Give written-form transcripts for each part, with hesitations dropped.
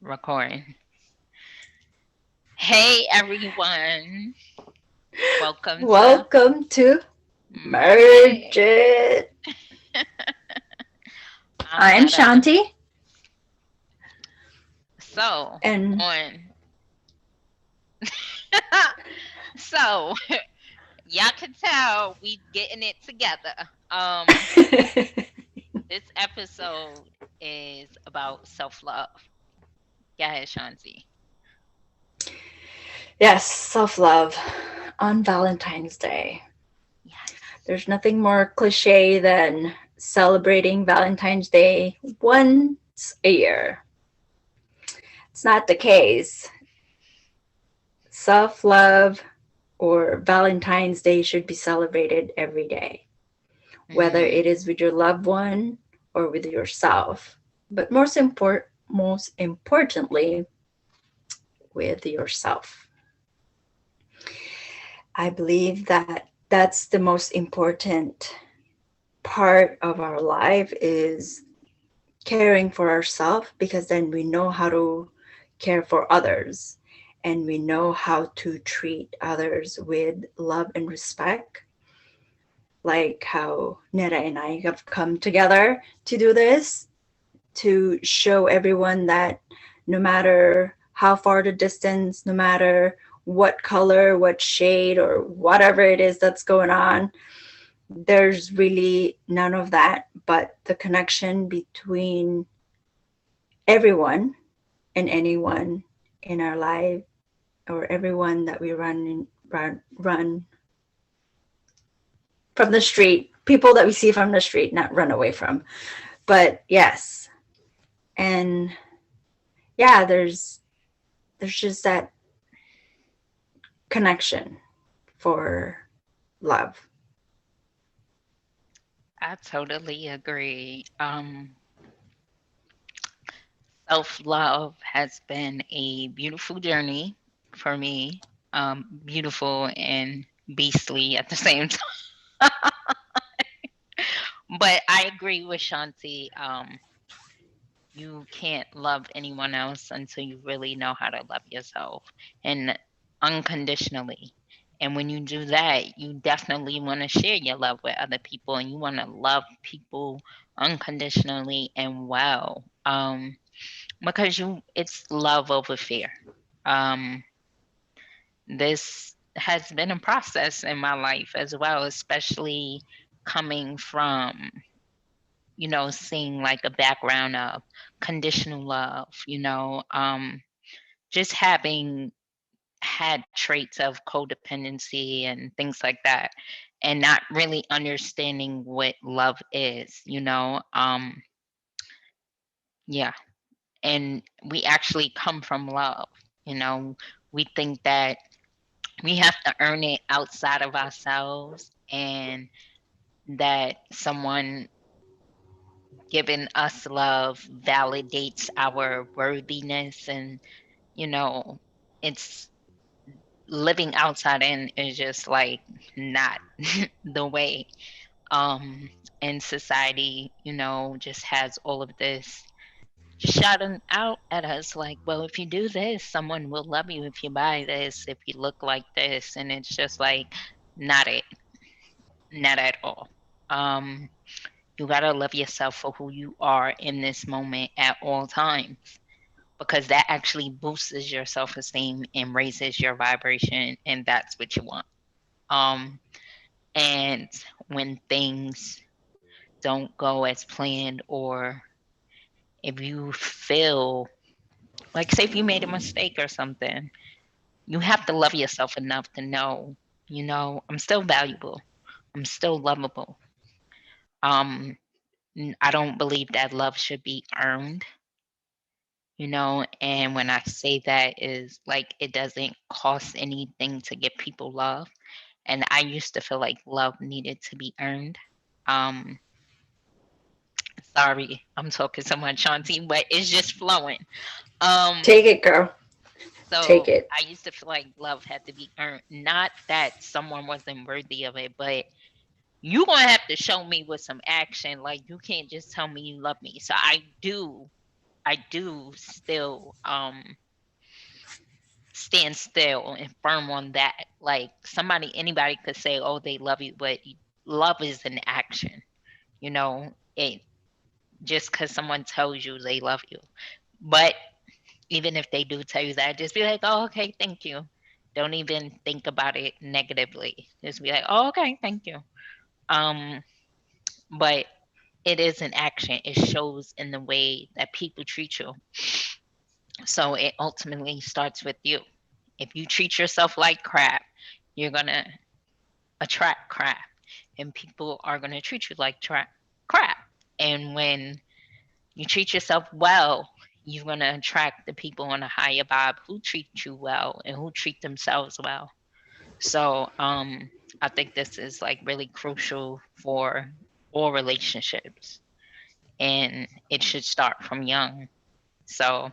Recording. Hey everyone, welcome to Welcome to Merge. Merge It. I'm I'm Meta. Shanti, So and on, so y'all can tell we getting it together. This episode is about self love. Go ahead, Shanti. yes, self love on Valentine's Day. Yes. There's nothing more cliche than celebrating Valentine's Day once a year. It's not the case. Self love or Valentine's Day should be celebrated every day, whether Mm, it is with your loved one or with yourself. But most importantly, with yourself. I believe that that's the most important part of our life is caring for ourselves, because then we know how to care for others and we know how to treat others with love and respect, like how Nera and I have come together to do this, to show everyone that no matter how far the distance, no matter what color, what shade, or whatever it is that's going on, there's really none of that, but the connection between everyone and anyone in our life, or everyone that we run from the street, people that we see from the street, not run away from. But yes, and yeah, there's just that connection for love. I totally agree. Self love has been a beautiful journey for me. Beautiful and beastly at the same time. But I agree with Shanti. You can't love anyone else until you really know how to love yourself and unconditionally. And when you do that, you definitely want to share your love with other people and you want to love people unconditionally and well. Because it's love over fear. Um, this has been a process in my life as well, especially coming from, seeing like a background of conditional love, just having had traits of codependency and things like that, and not really understanding what love is, yeah. And we actually come from love, you know, we think that we have to earn it outside of ourselves and that someone giving us love validates our worthiness and you know it's living outside in is just like not the way um and society just has all of this shouting out at us like, well, if you do this someone will love you, if you buy this, if you look like this, and it's just like not it, not at all. um You got to love yourself for who you are in this moment at all times because that actually boosts your self esteem and raises your vibration, and that's what you want. Um, and when things don't go as planned, or if you feel like, say, if you made a mistake or something, you have to love yourself enough to know, I'm still valuable, I'm still lovable. Um, I don't believe that love should be earned. And when I say that is like it doesn't cost anything to give people love. And I used to feel like love needed to be earned. Um, Sorry, I'm talking so much, Shanti, but it's just flowing. Um, Take it, girl. Take so it. I used to feel like love had to be earned. Not that someone wasn't worthy of it, but you gonna have to show me with some action. Like you can't just tell me you love me. So I do I do still stand still and firm on that. Like anybody could say, "Oh, they love you," but love is an action. You know, it just because someone tells you they love you. But even if they do tell you that, just be like, "Oh, okay, thank you." Don't even think about it negatively. Just be like, "Oh, okay, thank you." Um, but it is an action. It shows in the way that people treat you. So it ultimately starts with you. If you treat yourself like crap, you're gonna attract crap, and people are gonna treat you like crap. And when you treat yourself well, you're gonna attract the people on a higher vibe who treat you well and who treat themselves well. So I think this is like really crucial for all relationships, and it should start from young. So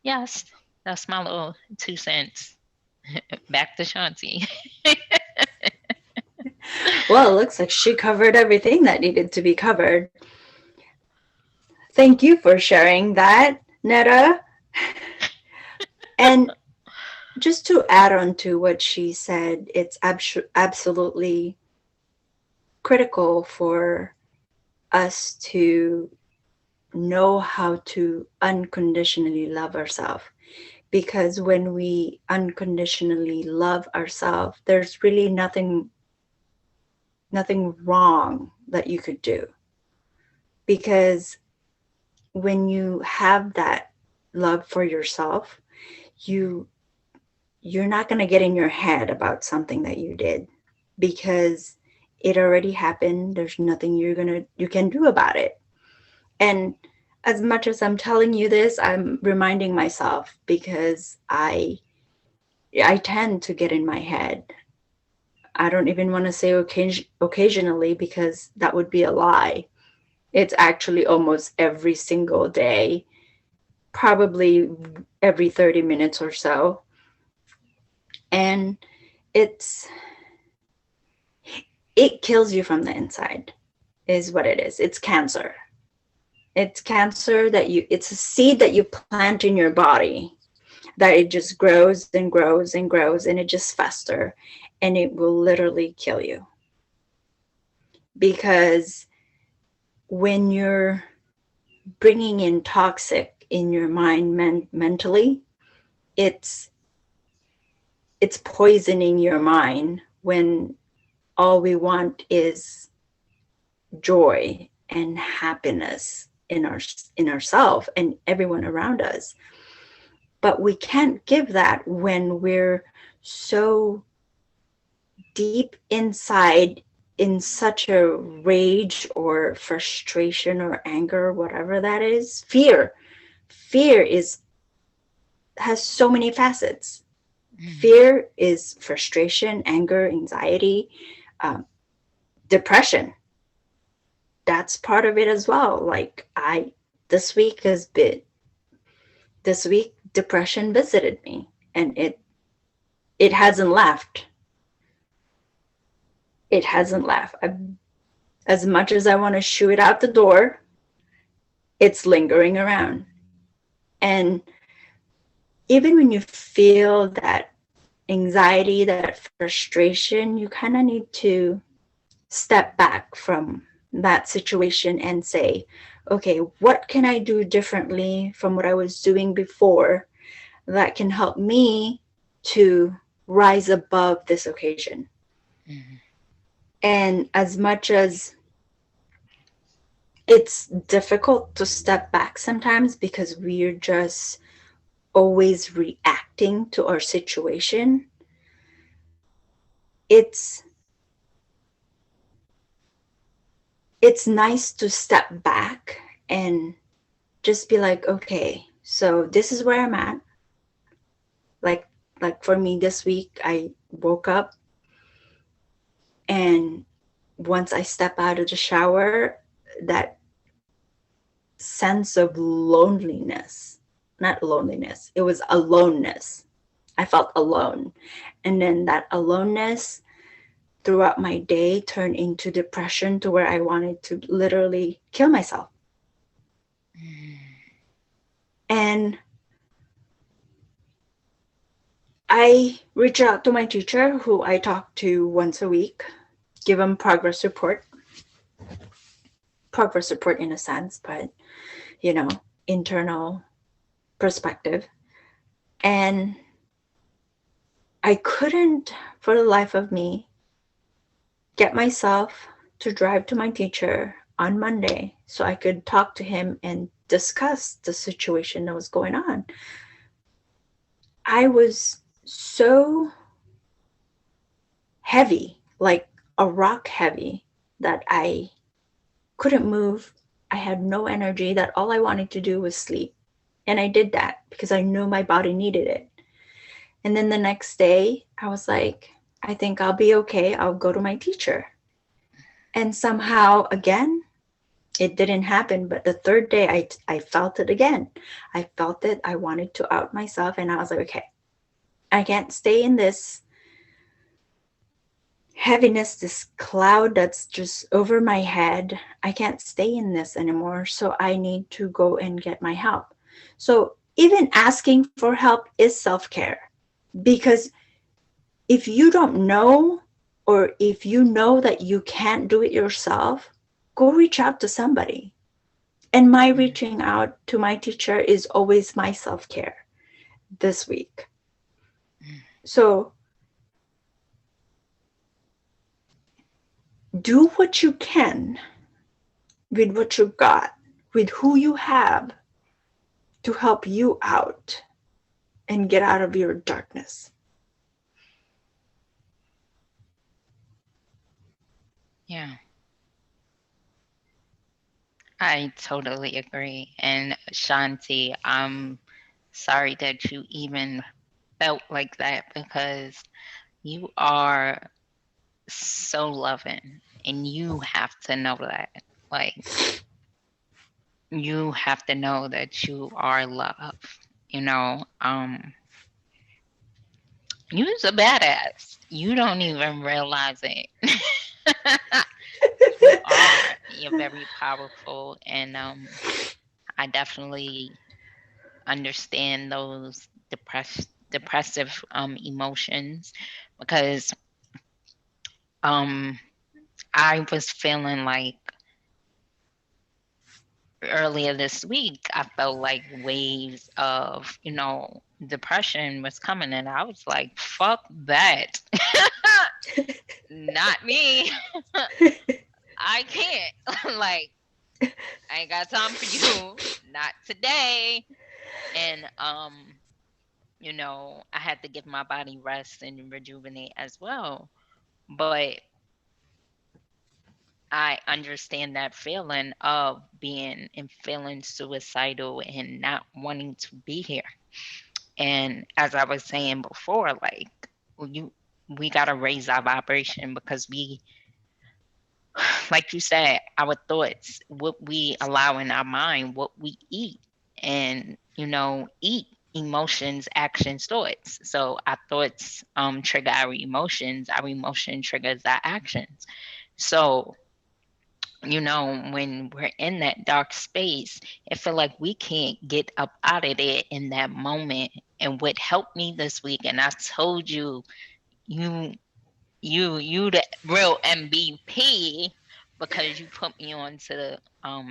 yes, that's my little 2 cents. Back to Shanti. Well, it looks like she covered everything that needed to be covered. Thank you for sharing that, Netta. And just to add on to what she said, it's absolutely critical for us to know how to unconditionally love ourselves, because when we unconditionally love ourselves, there's really nothing wrong that you could do, because when you have that love for yourself, you you're not going to get in your head about something that you did, because it already happened. There's nothing you can do about it. And as much as I'm telling you this, I'm reminding myself, because I tend to get in my head. I don't even want to say occasionally, because that would be a lie. It's actually almost every single day, probably every 30 minutes or so. And it's it kills you from the inside, is what it is. It's cancer. It's cancer that it's a seed that you plant in your body, that it just grows and grows and grows, and it just fester, and it will literally kill you. Because when you're bringing in toxic in your mind mentally, it's it's poisoning your mind, when all we want is joy and happiness in ourselves and everyone around us. But we can't give that when we're so deep inside, in such a rage or frustration or anger, whatever that is. Fear is has so many facets. Mm, Fear is frustration, anger, anxiety, um, depression. That's part of it as well. Like I this week has been this week depression visited me, and it hasn't left. It hasn't left. As much as I want to shoo it out the door, it's lingering around. And even when you feel that anxiety, that frustration, you kind of need to step back from that situation and say, okay, what can I do differently from what I was doing before that can help me to rise above this occasion? mm, And as much as it's difficult to step back sometimes, because we're just always reacting to our situation, it's it's nice to step back and just be like, okay, so this is where I'm at. Like like for me this week, I woke up, and once I step out of the shower, that sense of loneliness, not loneliness, it was aloneness. I felt alone. And then that aloneness throughout my day turned into depression, to where I wanted to literally kill myself. mm. And I reach out to my teacher, who I talk to once a week, give him progress report in a sense, but you know, internal perspective. And I couldn't, for the life of me, get myself to drive to my teacher on Monday so I could talk to him and discuss the situation that was going on. I was so heavy, like a rock heavy, that I couldn't move. I had no energy, that all I wanted to do was sleep. And I did that because I knew my body needed it. And then the next day, I was like, I think I'll be okay. I'll go to my teacher. And somehow, again, it didn't happen. But the third day, I felt it again. I felt it. I wanted to out myself. And I was like, okay, I can't stay in this heaviness, this cloud that's just over my head. I can't stay in this anymore. So I need to go and get my help. So even asking for help is self care, because if you don't know, or if you know that you can't do it yourself, go reach out to somebody. And my Mm, reaching out to my teacher is always my self care this week. mm. So do what you can with what you got, with who you have, to help you out and get out of your darkness. Yeah, I totally agree. And Shanti, I'm sorry that you even felt like that because you are so loving and you have to know that. Like, you have to know that you are loved. You know, you's a badass. You don't even realize it. You are. You're very powerful, and I definitely understand those depressive emotions because um I was feeling like earlier this week I felt like waves of, depression was coming and I was like, fuck that. Not me. I can't. Like, I ain't got time for you. Not today. And I had to give my body rest and rejuvenate as well. But I understand that feeling of being and feeling suicidal and not wanting to be here. And as I was saying before, like, you we gotta raise our vibration because like you said, our thoughts, what we allow in our mind, what we eat, and eat emotions, actions, thoughts. So our thoughts trigger our emotion triggers our actions. So when we're in that dark space, it feel like we can't get up out of there in that moment. And what helped me this week, and I told you, you you the real MVP because you put me on to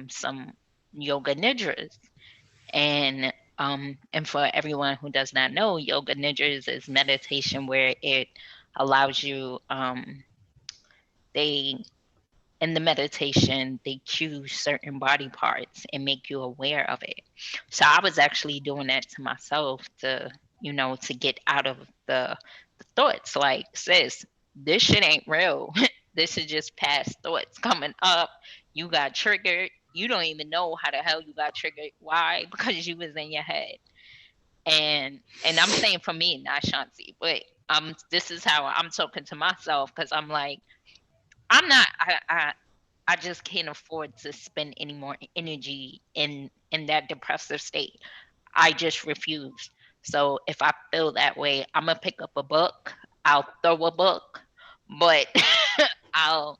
some yoga nidras. And for everyone who does not know, yoga nidras is meditation where it allows you they in the meditation, they choose certain body parts and make you aware of it. So I was actually doing that to myself to get out of the thoughts. Like, sis, this shit ain't real. This is just past thoughts coming up. You got triggered. You don't even know how the hell you got triggered. Why? Because you was in your head. And I'm saying for me, not Shanti, but this is how I'm talking to myself because I'm like, I'm not I just can't afford to spend any more energy in that depressive state. I just refuse. So if I feel that way, I'm gonna pick up a book. I'll throw a book, but I'll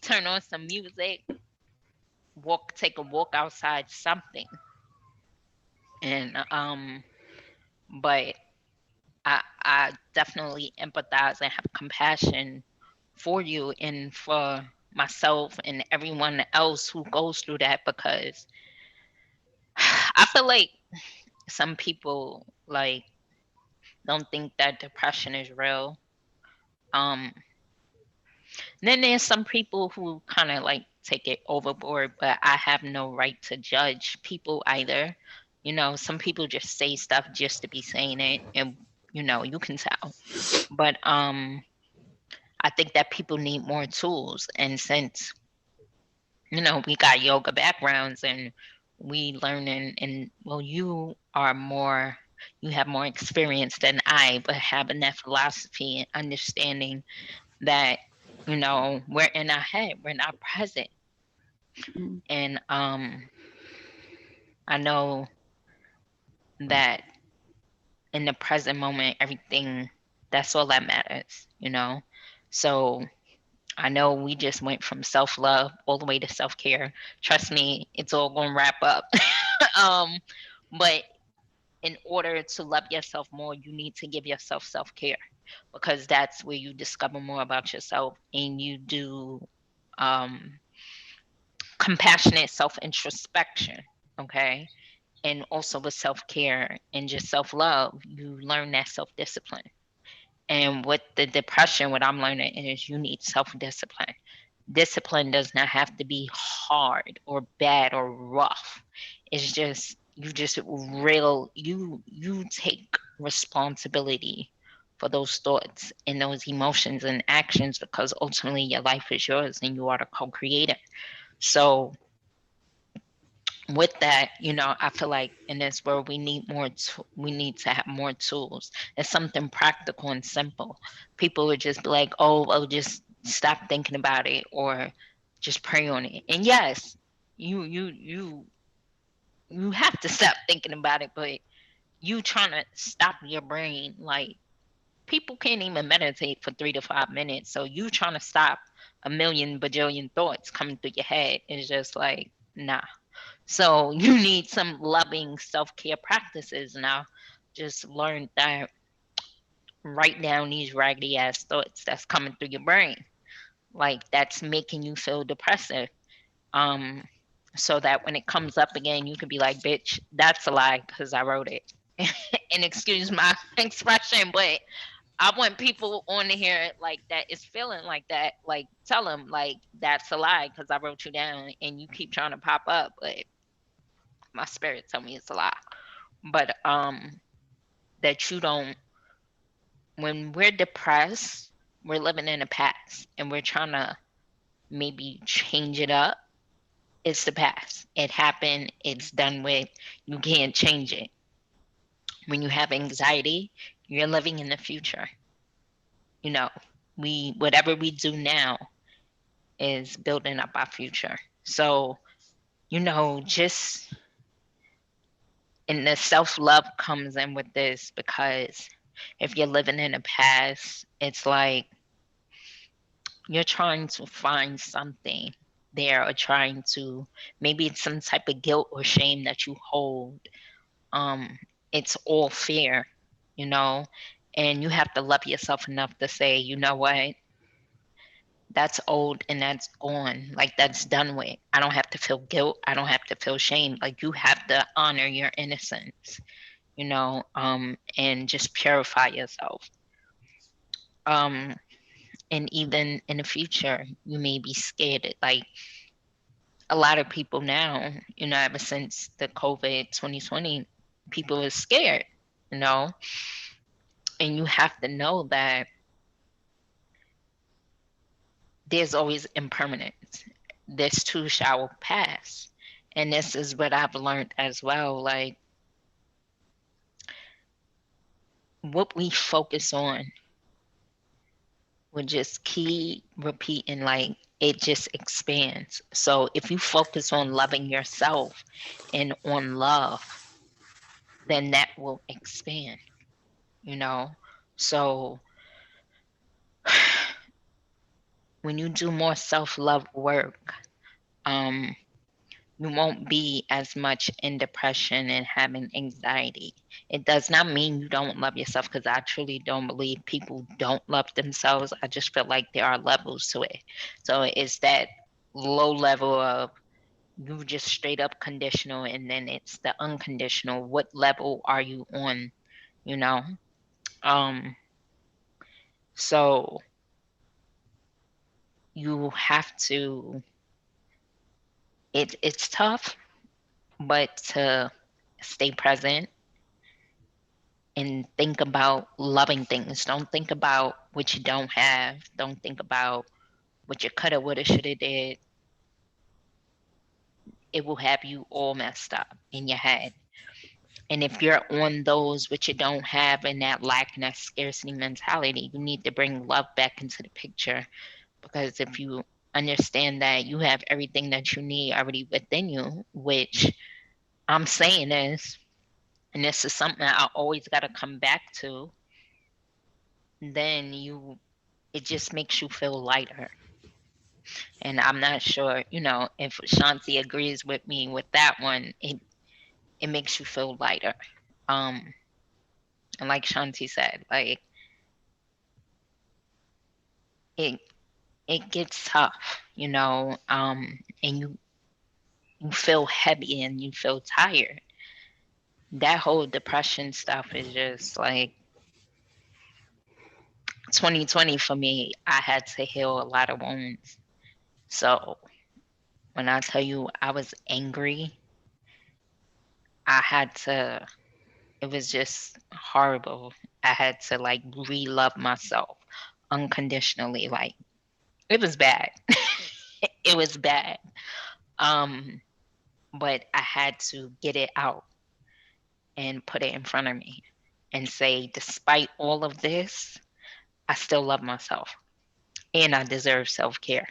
turn on some music, take a walk outside, something. And but I definitely empathize and have compassion for you and for myself and everyone else who goes through that, because I feel like some people like don't think that depression is real. Um then there's some people who kind of like take it overboard, but I have no right to judge people either. You know, some people just say stuff just to be saying it, and you can tell. But I think that people need more tools, and since we got yoga backgrounds and we learning, and well, you have more experience than I, but having that philosophy and understanding that we're in our head, we're not present. Mm. And I know that in the present moment, everything, that's all that matters. So I know we just went from self-love all the way to self-care. Trust me, it's all gonna wrap up. um but in order to love yourself more, you need to give yourself self-care, because that's where you discover more about yourself, and you do um compassionate self-introspection. Okay. And also with self-care and just self-love, you learn that self-discipline. And with the depression, what I'm learning is you need self-discipline. Discipline does not have to be hard or bad or rough. It's just you take responsibility for those thoughts and those emotions and actions, because ultimately your life is yours and you are the co-creator. So with that, I feel like in this world we need to have more tools. It's something practical and simple. People would just be like, "Oh, well, just stop thinking about it, or just pray on it." And yes, you have to stop thinking about it, but you trying to stop your brain, like, people can't even meditate for 3 to 5 minutes. So you trying to stop a million bajillion thoughts coming through your head is just like, nah. So you need some loving self-care practices now. Just learn that, write down these raggedy ass thoughts that's coming through your brain, like that's making you feel depressive. Um, so that when it comes up again, you could be like, "Bitch, that's a lie because I wrote it." And excuse my expression, but I want people on here like that is feeling like that. Like, tell them like that's a lie because I wrote you down, and you keep trying to pop up, but my spirit tell me it's a lie. But that you don't, when we're depressed, we're living in the past and we're trying to maybe change it up. It's the past. It happened, it's done with. You can't change it. When you have anxiety, you're living in the future. You know, we whatever we do now is building up our future. So, just, and the self-love comes in with this, because if you're living in the past, it's like you're trying to find something there, or trying to, maybe it's some type of guilt or shame that you hold. um it's all fear, you know and you have to love yourself enough to say, you know what, that's old and that's gone, like that's done with. I don't have to feel guilt, I don't have to feel shame. Like, you have to honor your innocence, and just purify yourself. um and even in the future, you may be scared. Like, a lot of people now, ever since the COVID 2020, people are scared, you know, and you have to know that there's always impermanence. This too shall pass. And this is what I've learned as well. Like, what we focus on will just keep repeating, like, it just expands. So if you focus on loving yourself and on love, then that will expand, you know? So when you do more self love work, um, you won't be as much in depression and having anxiety. It does not mean you don't love yourself, because I truly don't believe people don't love themselves. I just feel like there are levels to it. So it's that low level of you just straight up conditional, and then it's the unconditional. What level are you on? You know? Um, so you have to, it's tough, but to stay present and think about loving things. Don't think about what you don't have. Don't think about what you coulda, woulda, shoulda did. It will have you all messed up in your head. And if you're on those which you don't have, and that lack and that scarcity mentality, you need to bring love back into the picture. Because if you understand that you have everything that you need already within you, which I'm saying is, and this is something I always got to come back to, then it just makes you feel lighter. And I'm not sure, if Shanti agrees with me with that one. It makes you feel lighter. Um, and like Shanti said, like it it gets tough, and you feel heavy and you feel tired. That whole depression stuff is just like 2020 for me. I had to heal a lot of wounds. So when I tell you I was angry, I had to, it was just horrible. I had to like re-love myself unconditionally. Like it was bad. It was bad. Um, but I had to get it out and put it in front of me and say, despite all of this, I still love myself and I deserve self care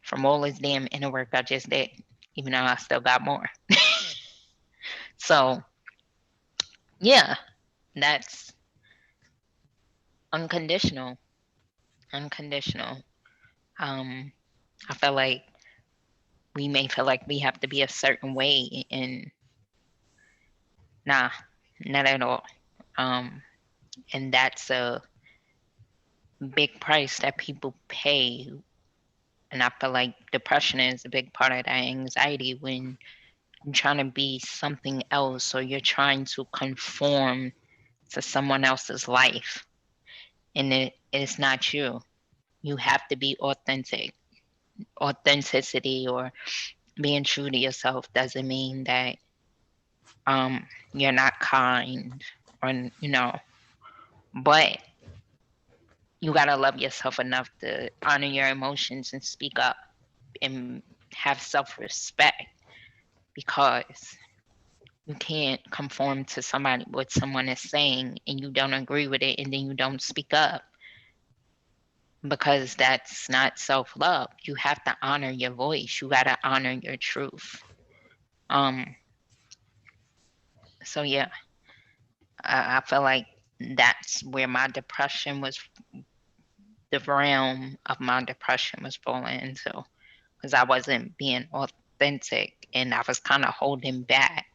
from all this damn inner work I just did, even though I still got more. So, yeah, that's unconditional. Unconditional. Um, I feel like we may feel like we have to be a certain way, and nah, not at all. Um, and that's a big price that people pay. And I feel like depression is a big part of that anxiety when you're trying to be something else, or you're trying to conform to someone else's life, and it is not you. You have to be authentic. Authenticity or being true to yourself doesn't mean that you're not kind, or but you got to love yourself enough to honor your emotions and speak up and have self-respect, because you can't conform to somebody what someone is saying and you don't agree with it, and then you don't speak up, because that's not self-love. You have to honor your voice. You got to honor your truth. um so yeah, I feel like that's where my depression was, the realm of my depression was falling into, because I wasn't being authentic and I was kind of holding back,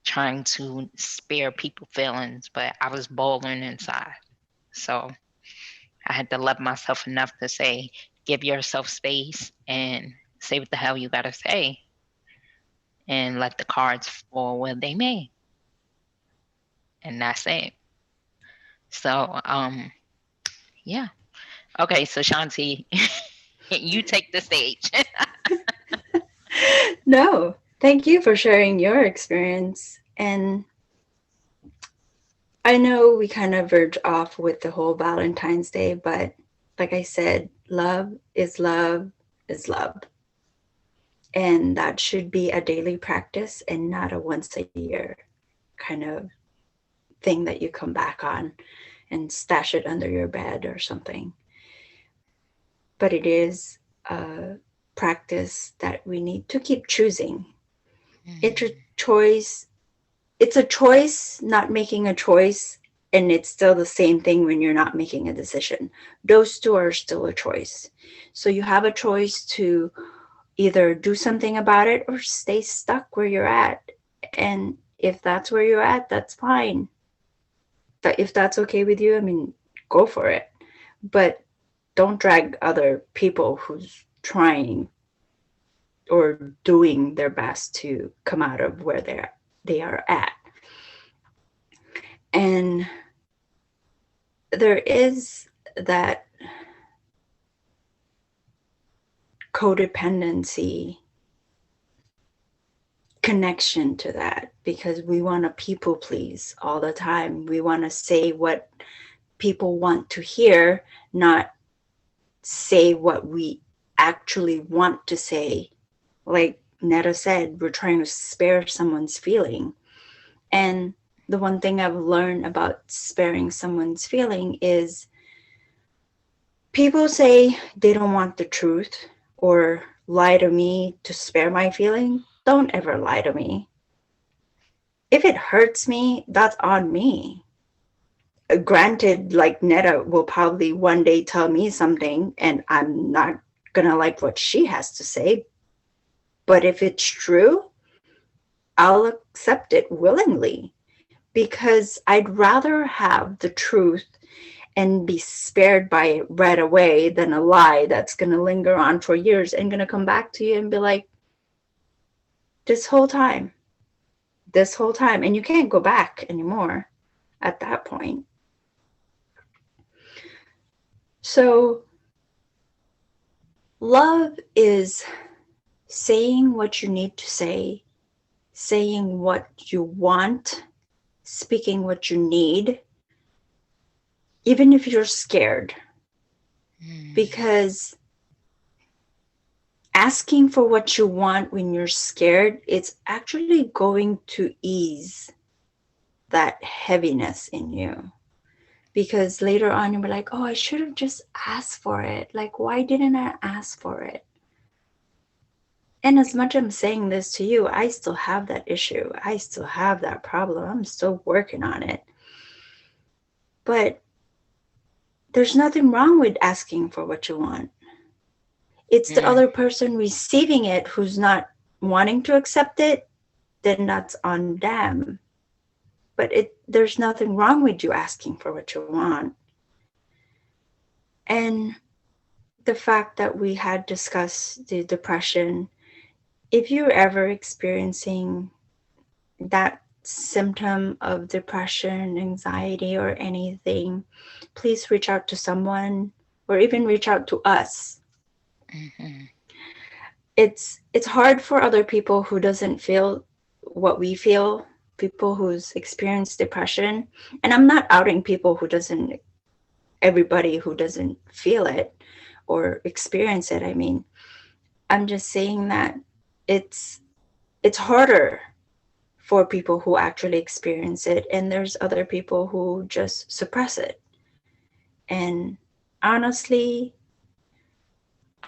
trying to spare people feelings, but I was bawling inside. So I had to love myself enough to say, give yourself space and say what the hell you gotta say, and let the cards fall where they may. And that's it. So yeah. Okay, so Shanti, you take the stage. No, thank you for sharing your experience. And I know we kind of verge off with the whole Valentine's Day, but like I said, love is love is love. And that should be a daily practice and not a once a year kind of thing that you come back on and stash it under your bed or something. But it is a practice that we need to keep choosing. It's a Mm, choice. It's a choice, not making a choice, and it's still the same thing when you're not making a decision. Those two are still a choice. So you have a choice to Either do something about it or stay stuck where you're at. And if that's where you're at, that's fine. That if that's okay with you, I mean, go for it. But don't drag other people who's trying or doing their best to come out of where they are at. And there is that codependency connection to that because we want to people please all the time. We want to say what people want to hear, not say what we actually want to say. Like Netta said, we're trying to spare someone's feeling. And the one thing I've learned about sparing someone's feeling is people say they don't want the truth or lie to me to spare my feeling. Don't ever lie to me. If it hurts me, that's on me. Granted, like Netta will probably one day tell me something and I'm not gonna like what she has to say. But if it's true, I'll accept it willingly because I'd rather have the truth and be spared by it right away than a lie that's going to linger on for years and going to come back to you and be like, this whole time, this whole time. And you can't go back anymore at that point. So, love is saying what you need to say, saying what you want, speaking what you need, even if you're scared. Mm. Because asking for what you want when you're scared, it's actually going to ease that heaviness in you. Because later on, you'll be like, oh, I should have just asked for it. Like, why didn't I ask for it? And as much as I'm saying this to you, I still have that issue. I still have that problem. I'm still working on it. But there's nothing wrong with asking for what you want. It's the Mm. other person receiving it who's not wanting to accept it, then that's on them. But there's nothing wrong with you asking for what you want. And the fact that we had discussed the depression, if you're ever experiencing that symptom of depression, anxiety, or anything, please reach out to someone or even reach out to us. Mhm. It's hard for other people who doesn't feel what we feel, people who's experienced depression. And I'm not outing people who doesn't everybody who doesn't feel it or experience it. I mean, I'm just saying that it's it's harder for people who actually experience it, and there's other people who just suppress it. And honestly,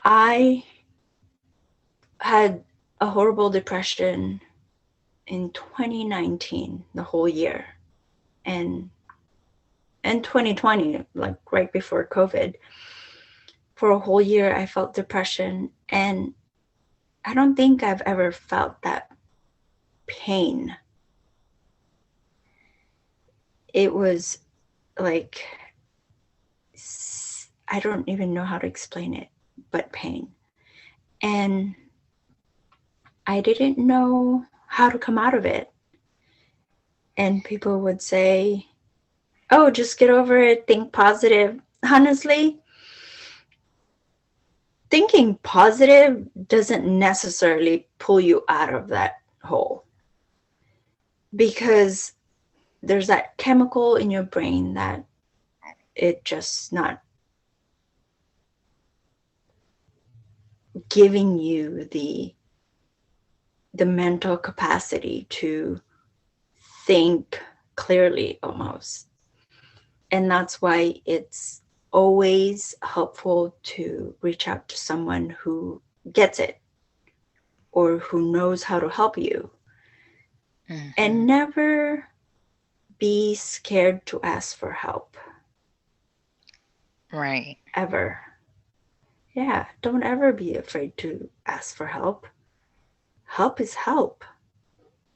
I had a horrible depression in 2019, the whole year, and 2020, like right before COVID. For a whole year, I felt depression, and I don't think I've ever felt that pain. It was like, I don't even know how to explain it, but pain. And I didn't know how to come out of it. And people would say, oh, just get over it, think positive. Honestly, thinking positive doesn't necessarily pull you out of that hole because there's that chemical in your brain that it just not giving you the mental capacity to think clearly almost. And that's why it's always helpful to reach out to someone who gets it or who knows how to help you. And Mhm. never be scared to ask for help, Right. ever. Yeah, don't ever be afraid to ask for help. Help is help.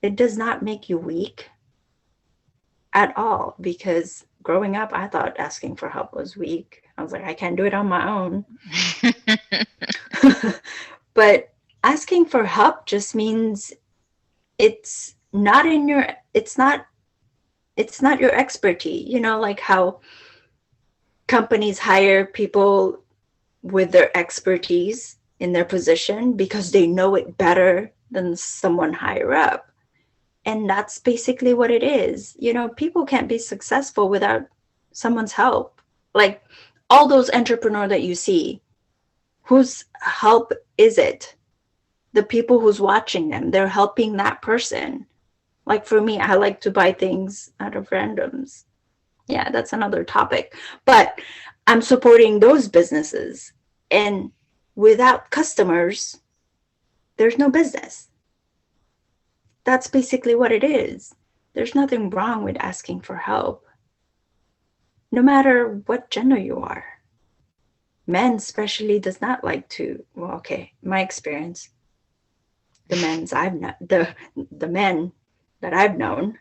It does not make you weak at all, because growing up, I thought asking for help was weak. I was like, I can't do it on my own. But asking for help just means it's not in your it's not your expertise. You know, like how companies hire people with their expertise in their position because they know it better than someone higher up. And that's basically what it is. You know, people can't be successful without someone's help. Like all those entrepreneurs that you see, whose help is it? The people who's watching them, they're helping that person. Like for me, I like to buy things out of randoms. Yeah, that's another topic. But I'm supporting those businesses. And without customers, there's no business. That's basically what it is. There's nothing wrong with asking for help, no matter what gender you are. Men especially does not like to, well, okay, my experience, the men that I've known,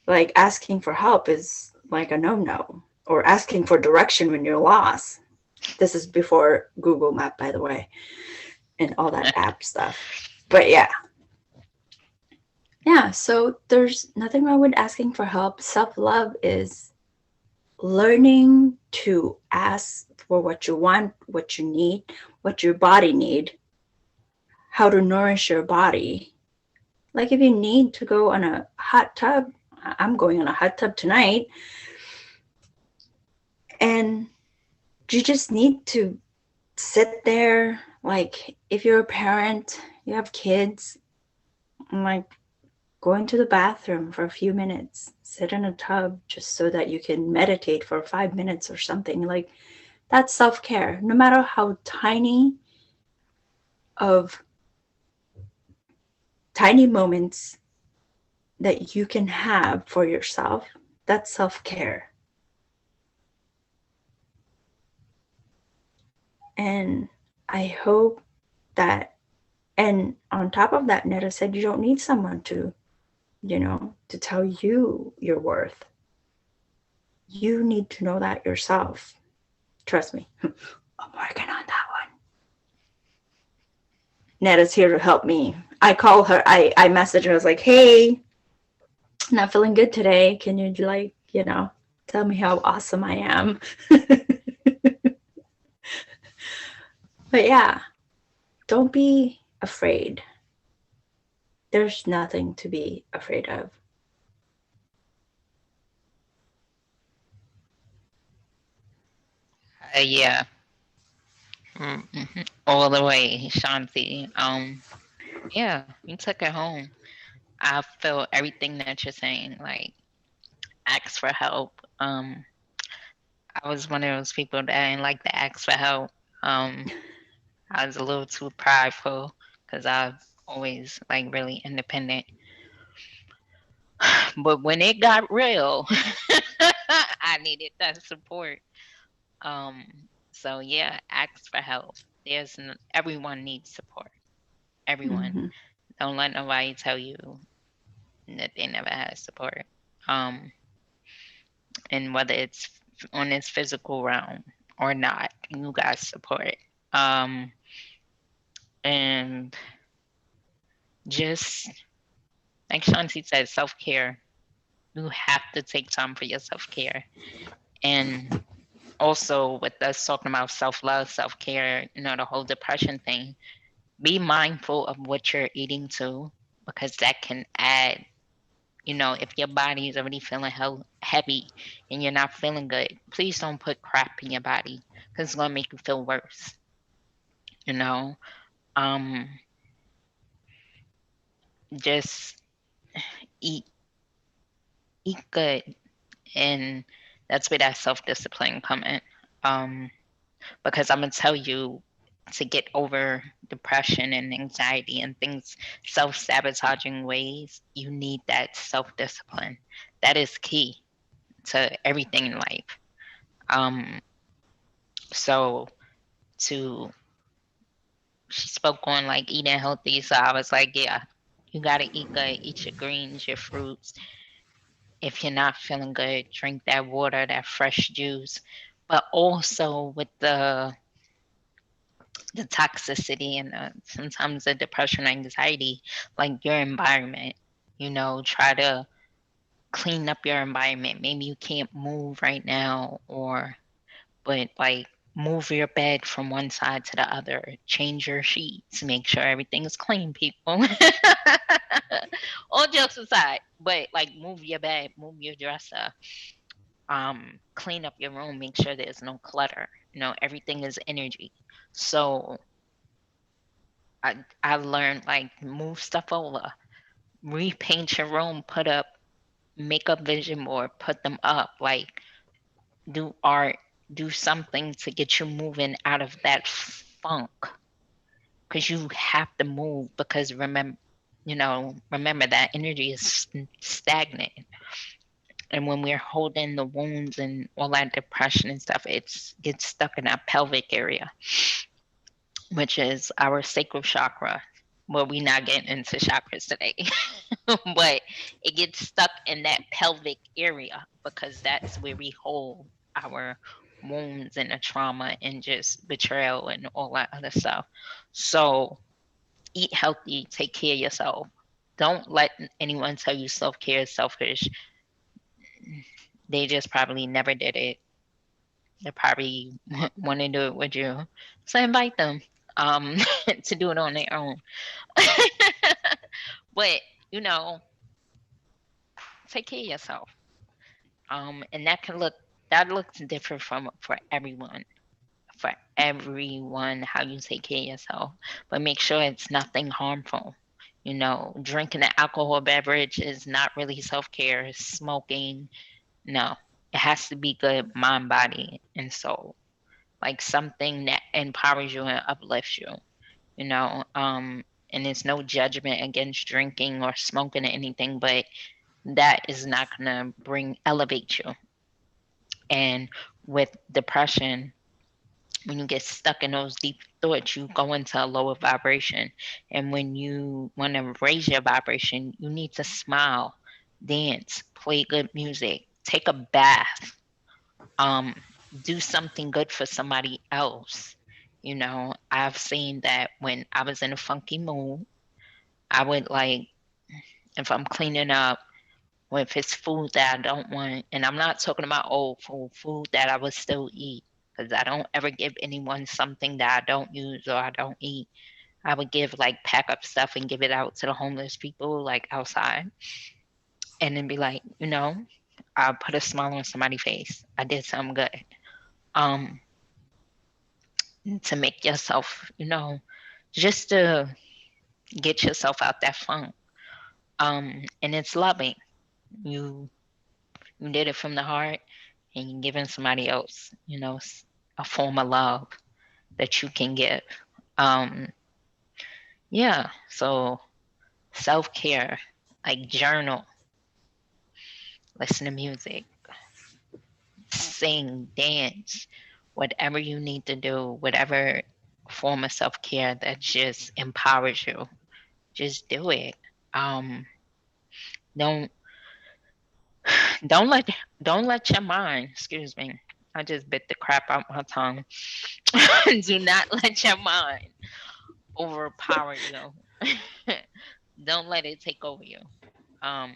like asking for help is like a no-no, or asking for direction when you're lost. This is before Google Map, by the way, and all that app stuff. But yeah, yeah, so there's nothing wrong with asking for help. Self-love is learning to ask for what you want, what you need, what your body need, how to nourish your body. Like if you need to go on a hot tub, I'm going on a hot tub tonight, and you just need to sit there. Like if you're a parent, you have kids, like going to the bathroom for a few minutes, sit in a tub just so that you can meditate for 5 minutes or something. Like that's self-care. No matter how of tiny moments that you can have for yourself, that's self-care. And I hope that, and on top of that, Netta said you don't need someone to, to tell you your worth. You need to know that yourself. Trust me. I'm working on that one. Netta's here to help me. I call her, I message her, I was like, hey, not feeling good today. Can you, like, tell me how awesome I am? But yeah, don't be afraid. There's nothing to be afraid of. Yeah. All the way, Shanti. Yeah, you took it home. I feel everything that you're saying. Like, ask for help. I was one of those people that didn't like to ask for help. Um, I was a little too prideful because I've always like really independent. But when it got real, I needed that support. So yeah, ask for help. Everyone needs support. Everyone. Mm-hmm. Don't let nobody tell you that they never had support. Um, and whether it's on this physical realm or not, you got support. Um, and just like Shanti said, self care. You have to take time for your self care. And also, with us talking about self love, self care, the whole depression thing, be mindful of what you're eating too, because that can add. If your body is already feeling heavy and you're not feeling good, please don't put crap in your body because it's going to make you feel worse. You know, um, just eat, eat good. And that's where that self discipline come in. Um, because I'm going to tell you, to get over depression and anxiety and things, self sabotaging ways, you need that self discipline. That is key to everything in life. Um, so to she spoke on like eating healthy. So I was like, yeah, you gotta eat good, eat your greens, your fruits. If you're not feeling good, drink that water, that fresh juice. But also with the toxicity and sometimes the depression, anxiety, like your environment, try to clean up your environment. Maybe you can't move right now, or but like move your bed from one side to the other, change your sheets, make sure everything is clean, people. All jokes aside, but like move your bed, move your dresser, clean up your room, make sure there's no clutter. Everything is energy. So I learned like move stuff over, repaint your room, put up makeup vision board, put them up, like do art, do something to get you moving out of that funk, because you have to move, because remember that energy is stagnant, and when we're holding the wounds and all that depression and stuff, it gets stuck in our pelvic area, which is our sacral chakra. Well, we're not getting into chakras today, but it gets stuck in that pelvic area because that's where we hold our wounds and the trauma and just betrayal and all that other stuff. So eat healthy, take care of yourself. Don't let anyone tell you self care is selfish. They just probably never did it. They probably want to do it with you. So invite them um, to do it on their own. But, you know, take care of yourself. And that looks different from for everyone. For everyone, how you take care of yourself. But make sure it's nothing harmful. Drinking an alcohol beverage is not really self care. Smoking, no. It has to be good mind, body, and soul. Like something that empowers you and uplifts you, and there's no judgment against drinking or smoking or anything, but that is not going to elevate you. And with depression, when you get stuck in those deep thoughts, you go into a lower vibration. And when you want to raise your vibration, you need to smile, dance, play good music, take a bath, um, do something good for somebody else. I've seen that when I was in a funky mood, I would like, if I'm cleaning up, or if it's food that I don't want, and I'm not talking about old food that I would still eat, because I don't ever give anyone something that I don't use or I don't eat. I would give like pack up stuff and give it out to the homeless people like outside, and then be like, I'll put a smile on somebody's face. I did something good. Um, to make yourself, just to get yourself out that funk. And it's loving. You you did it from the heart, and you're giving somebody else, a form of love that you can give. Um, yeah. So self care, like journal, listen to music, sing, dance, whatever you need to do, whatever form of self care that just empowers you, just do it. Um, don't don't let don't let your mind, excuse me, I just bit the crap out my tongue. Do not let your mind overpower you. Don't let it take over you. Um,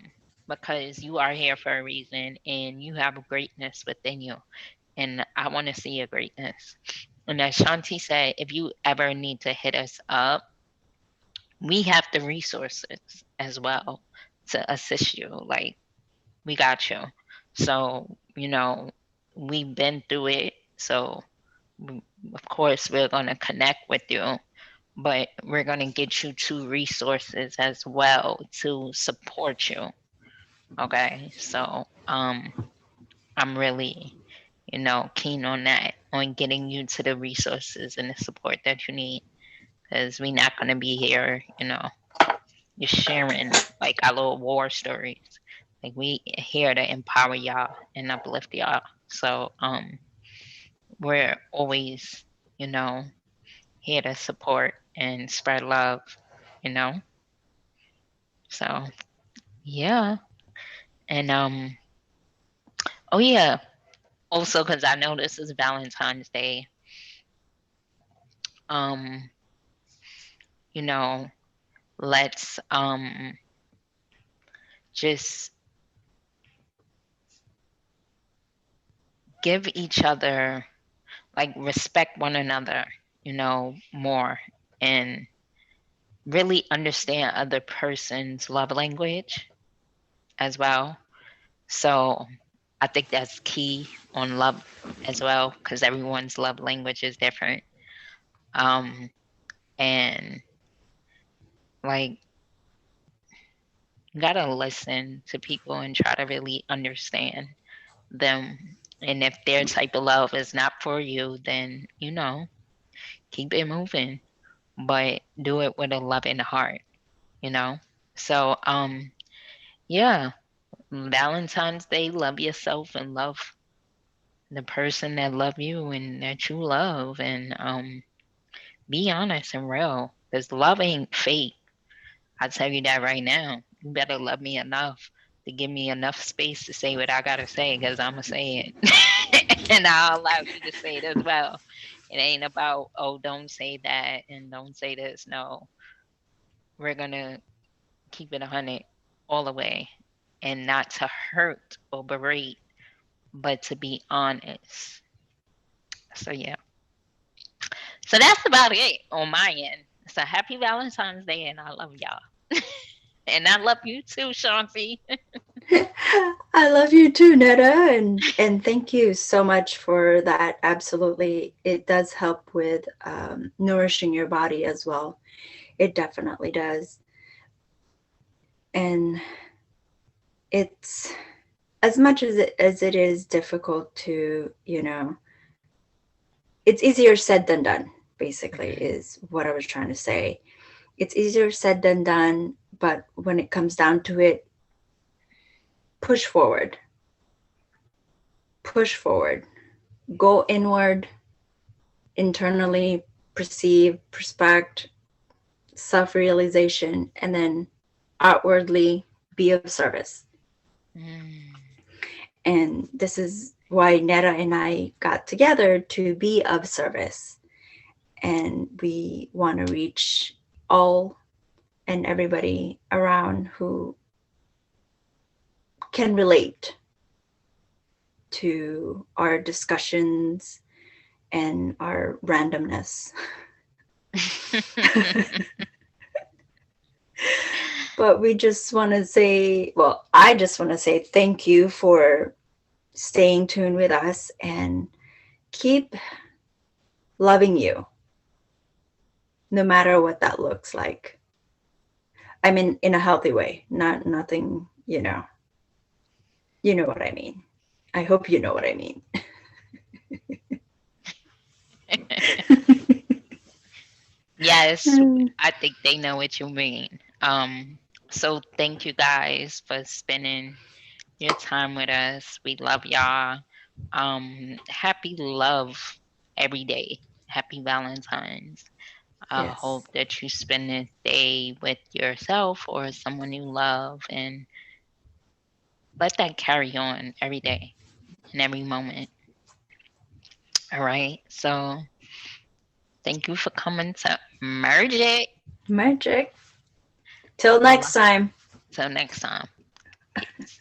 because you are here for a reason and you have greatness within you. And I want to see your greatness. And as Shanti said, if you ever need to hit us up, we have the resources as well to assist you. Like, we got you. So, we've been through it. So, of course, we're going to connect with you, but we're going to get you two resources as well to support you. Okay. So, I'm really, keen on that, on getting you to the resources and the support that you need, because we're not going to be here, just sharing like our little war stories. Like, we here to empower y'all and uplift y'all. So we're always you know, here to support and spread love, you know. So yeah, and oh yeah, also because I know this is Valentine's Day, um, you know, let's just give each other, like, respect one another, more, and really understand other person's love language as well. So I think that's key on love as well, because everyone's love language is different. Um, and like, you gotta listen to people and try to really understand them. And if their type of love is not for you, then keep it moving, but do it with a loving heart. You know. So yeah, Valentine's Day, love yourself and love the person that love you and that you love, and be honest and real, because love ain't fake. I tell you that right now. You better love me enough to give me enough space to say what I gotta say, because I'ma say it. And I'll allow you to say it as well. It ain't about, oh, don't say that and don't say this. No, we're gonna keep it 100 all the way, and not to hurt or berate, but to be honest. So yeah. So that's about it on my end. So happy Valentine's Day, and I love y'all. And I love you too, Shanti. I love you too, Netta, and thank you so much for that. Absolutely, it does help with nourishing your body as well. It definitely does, and it's as much as it is difficult to, it's easier said than done. Basically, Mhm. is what I was trying to say. It's easier said than done, but when it comes down to it, push forward, push forward, go inward, internally perceive, prospect, self realization, and then outwardly be of service. Mm. And this is why Netta and I got together to be of service. And we want to reach all and everybody around who can relate to our discussions and our randomness. But we just want to say, well, I just want to say thank you for staying tuned with us and keep loving you no matter what that looks like. I mean, in a healthy way, not nothing, you know what I mean. I hope you know what I mean. Yes, I think they know what you mean. So thank you guys for spending your time with us. We love y'all. Happy love every day. Happy Valentine's. I Yes. hope that you spend this day with yourself or someone you love, and let that carry on every day and every moment. All right. So thank you for coming to Merge It. Magic. Till Lo- next time. Till next time. Peace.